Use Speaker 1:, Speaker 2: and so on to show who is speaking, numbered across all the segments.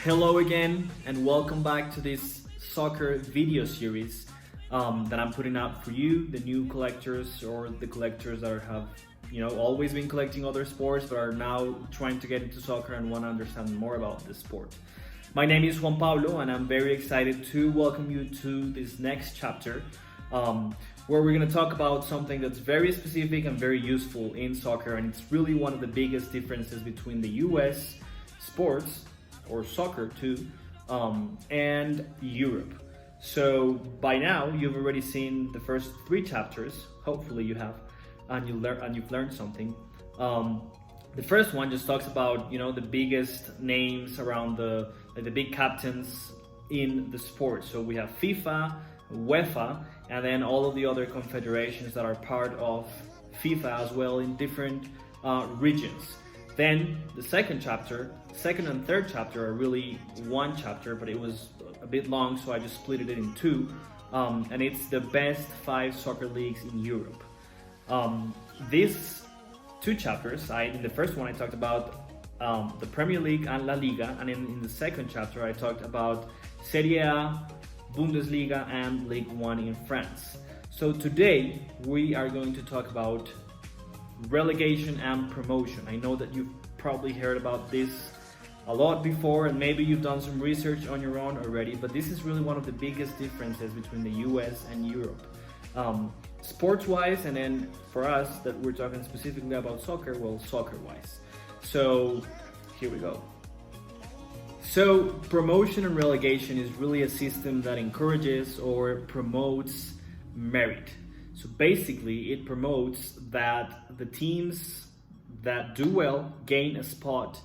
Speaker 1: Hello again and welcome back to this soccer video series that I'm putting out for you, the new collectors or the collectors that have always been collecting other sports but are now trying to get into soccer and want to understand more about this sport. My name is Juan Pablo and I'm very excited to welcome you to this next chapter where we're going to talk about something that's very specific and very useful in soccer, and it's really one of the biggest differences between the US sports or soccer too, and Europe. So by now you've already seen the first 3 chapters. Hopefully you have, and you've learned something. The first one just talks about the biggest names around the big captains in the sport. So we have FIFA, UEFA, and then all of the other confederations that are part of FIFA as well in different regions. Then the second and third chapter are really one chapter, but it was a bit long, so I just split it in 2, and it's the best 5 soccer leagues in Europe. These 2 chapters, in the first one I talked about the Premier League and La Liga, and in the second chapter I talked about Serie A, Bundesliga and Ligue 1 in France. So today we are going to talk about relegation and promotion. I know that you've probably heard about this a lot before, and maybe you've done some research on your own already, but this is really one of the biggest differences between the US and Europe. Sports-wise, and then for us that we're talking specifically about soccer, well, soccer-wise. So here we go. So promotion and relegation is really a system that encourages or promotes merit. So basically it promotes that the teams that do well gain a spot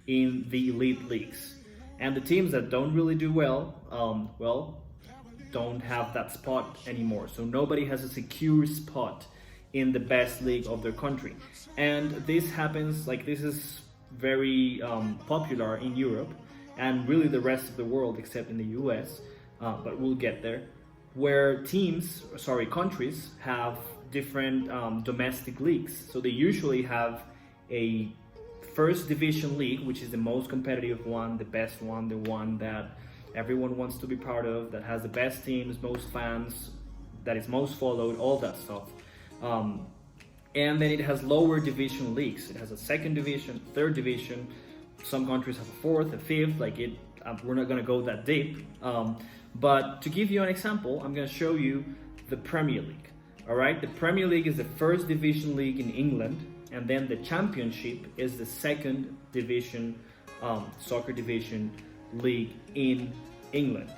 Speaker 1: in the elite leagues, and the teams that don't really do well, don't have that spot anymore. So nobody has a secure spot in the best league of their country. And this happens, this is very popular in Europe and really the rest of the world except in the US, but we'll get there, where countries have different domestic leagues. So they usually have a first division league, which is the most competitive one, the best one, the one that everyone wants to be part of, that has the best teams, most fans, that is most followed, all that stuff. And then it has lower division leagues. It has a second division, third division. Some countries have a fourth, a fifth, we're not gonna go that deep. But to give you an example, I'm gonna show you the Premier League. All right, the Premier League is the first division league in England, and then the Championship is the second division soccer division league in England.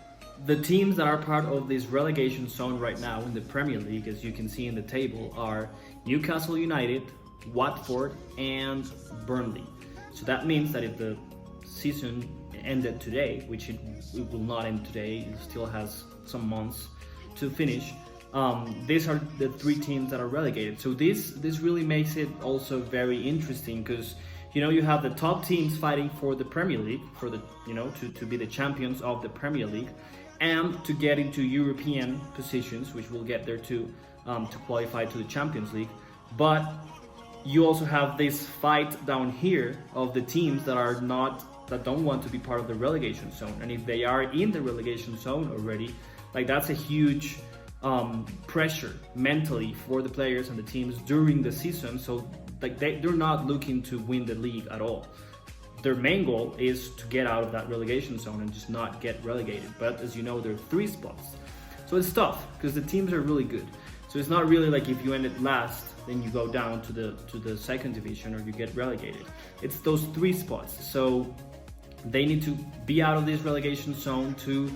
Speaker 1: The teams that are part of this relegation zone right now in the Premier League, as you can see in the table, are Newcastle United, Watford, and Burnley. So that means that if the season ended today, which it will not end today, it still has some months to finish, these are the 3 teams that are relegated. So this really makes it also very interesting, because you have the top teams fighting for the Premier League, for the to be the champions of the Premier League, and to get into European positions, which we'll get there too, to qualify to the Champions League. But you also have this fight down here of the teams that don't want to be part of the relegation zone, and if they are in the relegation zone already, that's a huge pressure mentally for the players and the teams during the season. So they're not looking to win the league at all. Their main goal is to get out of that relegation zone and just not get relegated. But as you know, there are 3 spots, so it's tough because the teams are really good. So it's not really like if you ended last, then you go down to the second division or you get relegated. It's those 3 spots. So they need to be out of this relegation zone to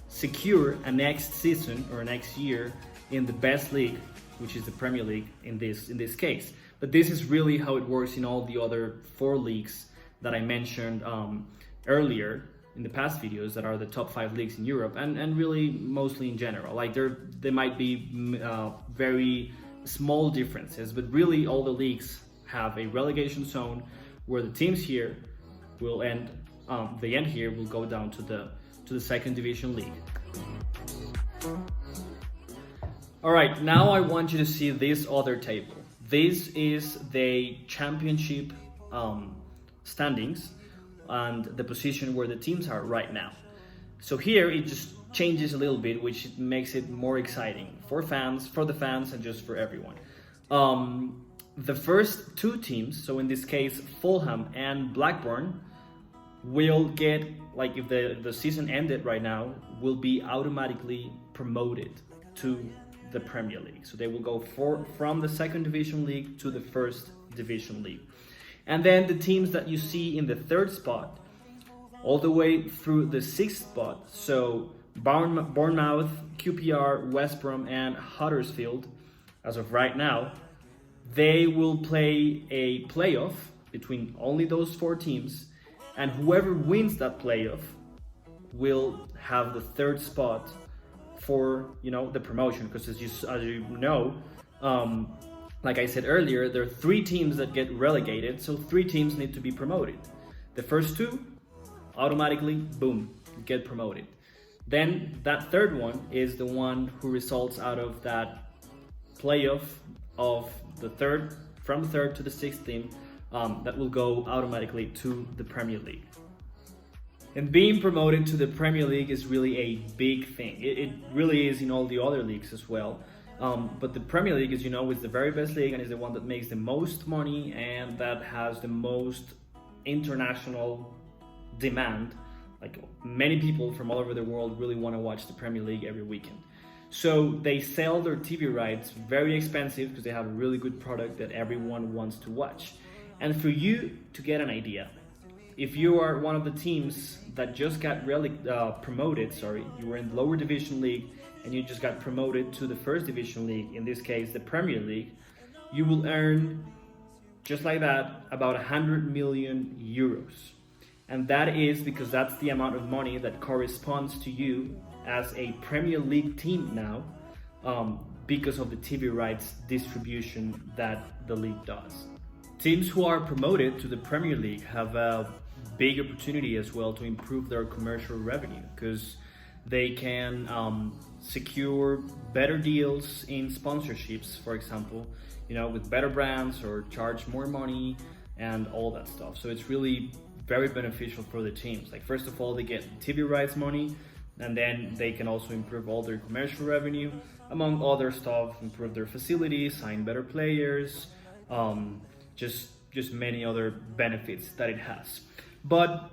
Speaker 1: secure a next season or next year in the best league, which is the Premier League in this case. But this is really how it works in all the other 4 leagues that I mentioned earlier in the past videos, that are the top 5 leagues in Europe, and really mostly in general. There might be very small differences, but really all the leagues have a relegation zone where the teams here will end. They end here, will go down to the second division league. All right, now I want you to see this other table. This is the Championship standings and the position where the teams are right now. So here it just changes a little bit, which makes it more exciting for the fans, and just for everyone. The first two teams, so in this case Fulham and Blackburn, will get, like, if the season ended right now, will be automatically promoted to the Premier League. So they will go from the second division league to the first division league. And then the teams that you see in the third spot all the way through the sixth spot, so Bournemouth, QPR, West Brom and Huddersfield, as of right now, they will play a playoff between only those four teams, and whoever wins that playoff will have the third spot for, you know, the promotion. Because as you know, like I said earlier, there are three teams that get relegated, so three teams need to be promoted. The first two automatically, boom, get promoted. Then that third one is the one who results out of that playoff of the third, from the third to the sixth team, that will go automatically to the Premier League. And being promoted to the Premier League is really a big thing. It really is in all the other leagues as well. But the Premier League, as you know, is the very best league and is the one that makes the most money and that has the most international demand. Like, many people from all over the world really want to watch the Premier League every weekend. So they sell their TV rights very expensive because they have a really good product that everyone wants to watch. And for you to get an idea, if you are one of the teams that just got promoted, you were in the lower division league and you just got promoted to the first division league, in this case the Premier League, you will earn, just like that, about 100 million euros. And that is because that's the amount of money that corresponds to you as a Premier League team now, because of the TV rights distribution that the league does. Teams who are promoted to the Premier League have a big opportunity as well to improve their commercial revenue, because they can secure better deals in sponsorships, for example, you know, with better brands, or charge more money and all that stuff. So it's really very beneficial for the teams. Like, first of all, they get TV rights money, and then they can also improve all their commercial revenue, among other stuff, improve their facilities, sign better players, just many other benefits that it has. But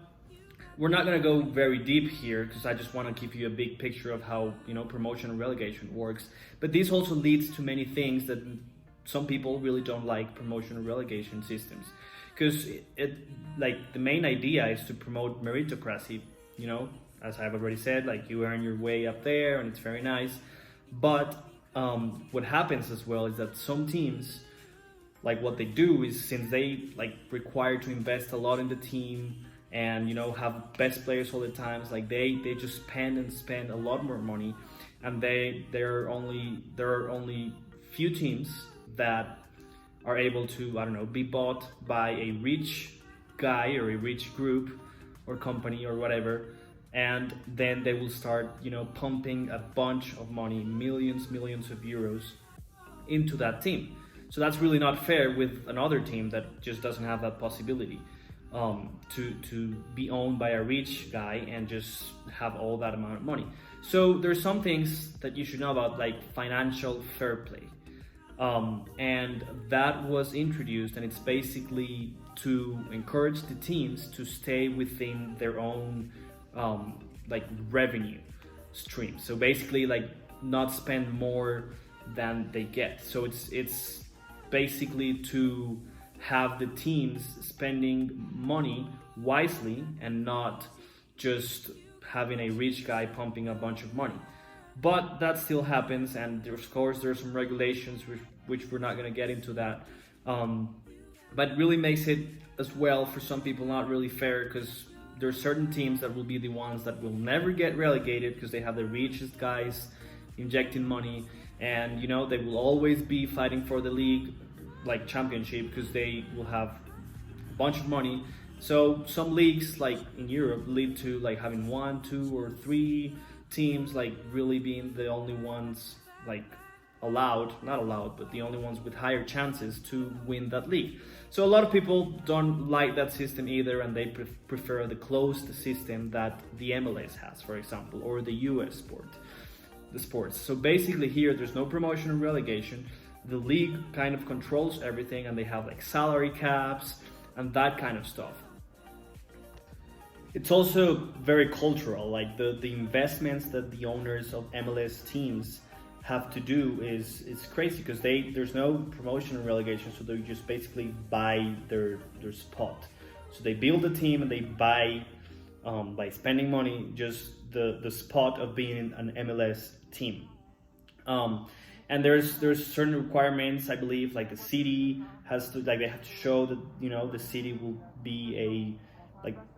Speaker 1: we're not going to go very deep here, because I just want to give you a big picture of how, you know, promotion and relegation works. But this also leads to many things that some people really don't like promotion and relegation systems, because like, the main idea is to promote meritocracy, you know, as I've already said, like, you earn your way up there and it's very nice. But what happens as well is that some teams, like, what they do is, since they require to invest a lot in the team and, you know, have best players all the time, like, they just spend a lot more money, and there are only few teams that are able to, I don't know, be bought by a rich guy or a rich group or company or whatever, and then they will start, you know, pumping a bunch of money, millions of euros into that team. So that's really not fair with another team that just doesn't have that possibility, to be owned by a rich guy and just have all that amount of money. So there's some things that you should know about, like financial fair play. And that was introduced, and it's basically to encourage the teams to stay within their own revenue stream. So basically, like, not spend more than they get. So it's basically to have the teams spending money wisely and not just having a rich guy pumping a bunch of money. But that still happens, and of course there's some regulations which we're not going to get into that. But it really makes it as well, for some people, not really fair, because there are certain teams that will be the ones that will never get relegated because they have the richest guys injecting money, and, you know, they will always be fighting for the league, like championship, because they will have a bunch of money. So some leagues, like in Europe, lead to like having 1, 2 or 3 teams like really being the only ones like not allowed, but the only ones with higher chances to win that league. So a lot of people don't like that system either, and they prefer the closed system that the MLS has, for example, or the US sports. So basically here, there's no promotion and relegation. The league kind of controls everything, and they have like salary caps and that kind of stuff. It's also very cultural, like the investments that the owners of MLS teams have to do is crazy, because there's no promotion and relegation, so they just basically buy their spot. So they build a team and they buy, by spending money, just the spot of being an MLS team. And there's certain requirements, I believe, like the city has to, like they have to show that, you know, the city will be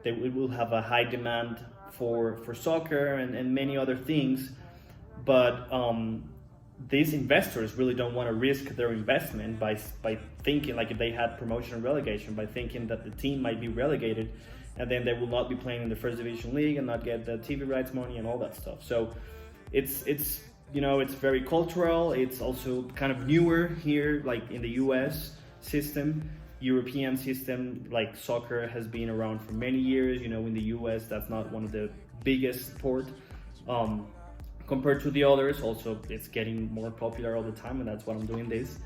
Speaker 1: it will have a high demand for soccer and many other things. But these investors really don't want to risk their investment by thinking, like if they had promotion and relegation, by thinking that the team might be relegated and then they will not be playing in the first division league and not get the TV rights money and all that stuff. So it's you know, it's very cultural. It's also kind of newer here, like in the US system. European system, like soccer, has been around for many years. You know, in the US, that's not one of the biggest sport compared to the others. Also, it's getting more popular all the time, and that's why I'm doing this.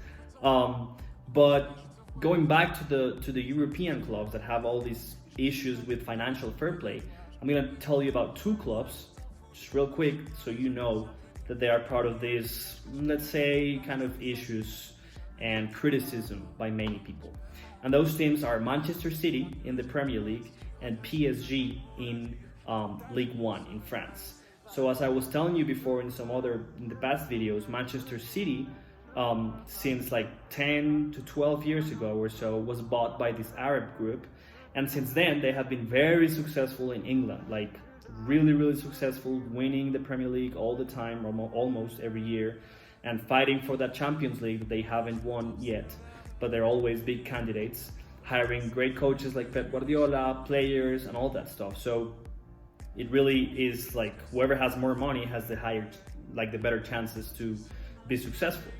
Speaker 1: But going back to the European clubs that have all these issues with financial fair play, I'm gonna tell you about two clubs, just real quick, so you know that they are part of these, let's say, kind of issues and criticism by many people. And those teams are Manchester City in the Premier League and PSG in Ligue 1 in France. So as I was telling you before in the past videos, Manchester City, since like 10 to 12 years ago or so, was bought by this Arab group. And since then, they have been very successful in England, like really, really successful, winning the Premier League all the time, almost every year, and fighting for that Champions League that they haven't won yet. But they're always big candidates, hiring great coaches like Pep Guardiola, players, and all that stuff. So it really is like whoever has more money has the better chances to be successful.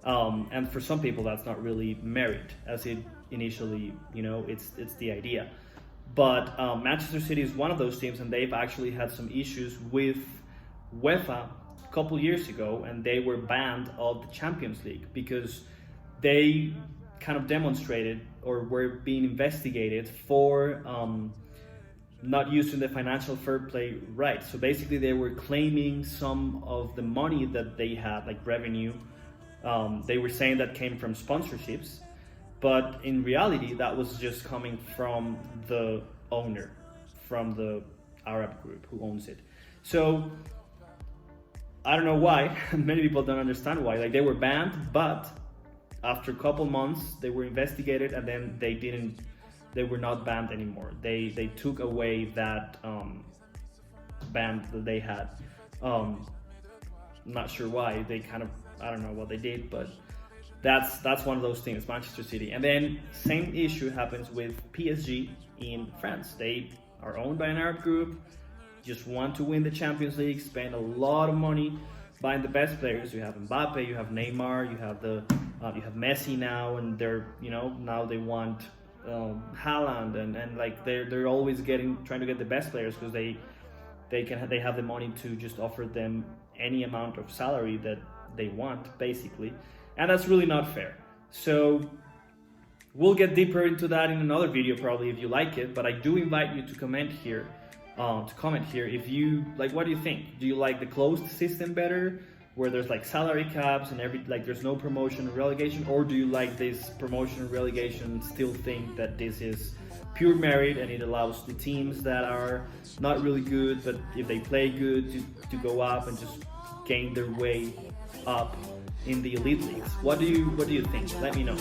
Speaker 1: And for some people, that's not really merit, as it initially, you know, it's the idea. But Manchester City is one of those teams, and they've actually had some issues with UEFA a couple years ago, and they were banned of the Champions League because they kind of demonstrated or were being investigated for not using the financial fair play right. So basically they were claiming some of the money that they had, like revenue, they were saying that came from sponsorships, but in reality that was just coming from the owner, from the Arab group who owns it. So I don't know why, many people don't understand why, like they were banned, but after a couple months, they were investigated, and then they were not banned anymore. They took away that ban that they had. Not sure why. I don't know what they did, but that's one of those things, Manchester City. And then same issue happens with PSG in France. They are owned by an Arab group, just want to win the Champions League, spend a lot of money buying the best players. You have Mbappe, you have Neymar, you have Messi now, and now they want Haaland, and like they're always trying to get the best players because they have the money to just offer them any amount of salary that they want, basically, and that's really not fair. So we'll get deeper into that in another video probably if you like it, but I do invite you to comment here. If you like, what do you think? Do you like the closed system better, where there's like salary caps and there's no promotion or relegation, or do you like this promotion and relegation, still think that this is pure merit and it allows the teams that are not really good, but if they play good, to go up and just gain their way up in the elite leagues? What do you think? Let me know.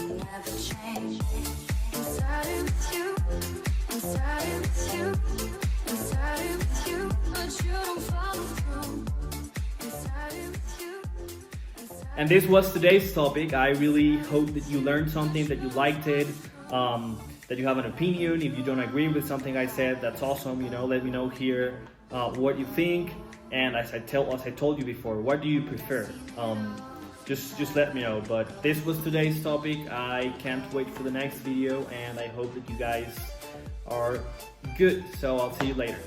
Speaker 1: And this was today's topic. I really hope that you learned something, that you liked it, that you have an opinion. If you don't agree with something I said, that's awesome. Let me know here what you think. And as I told you before, what do you prefer? just let me know. But this was today's topic. I can't wait for the next video, and I hope that you guys are good. So I'll see you later.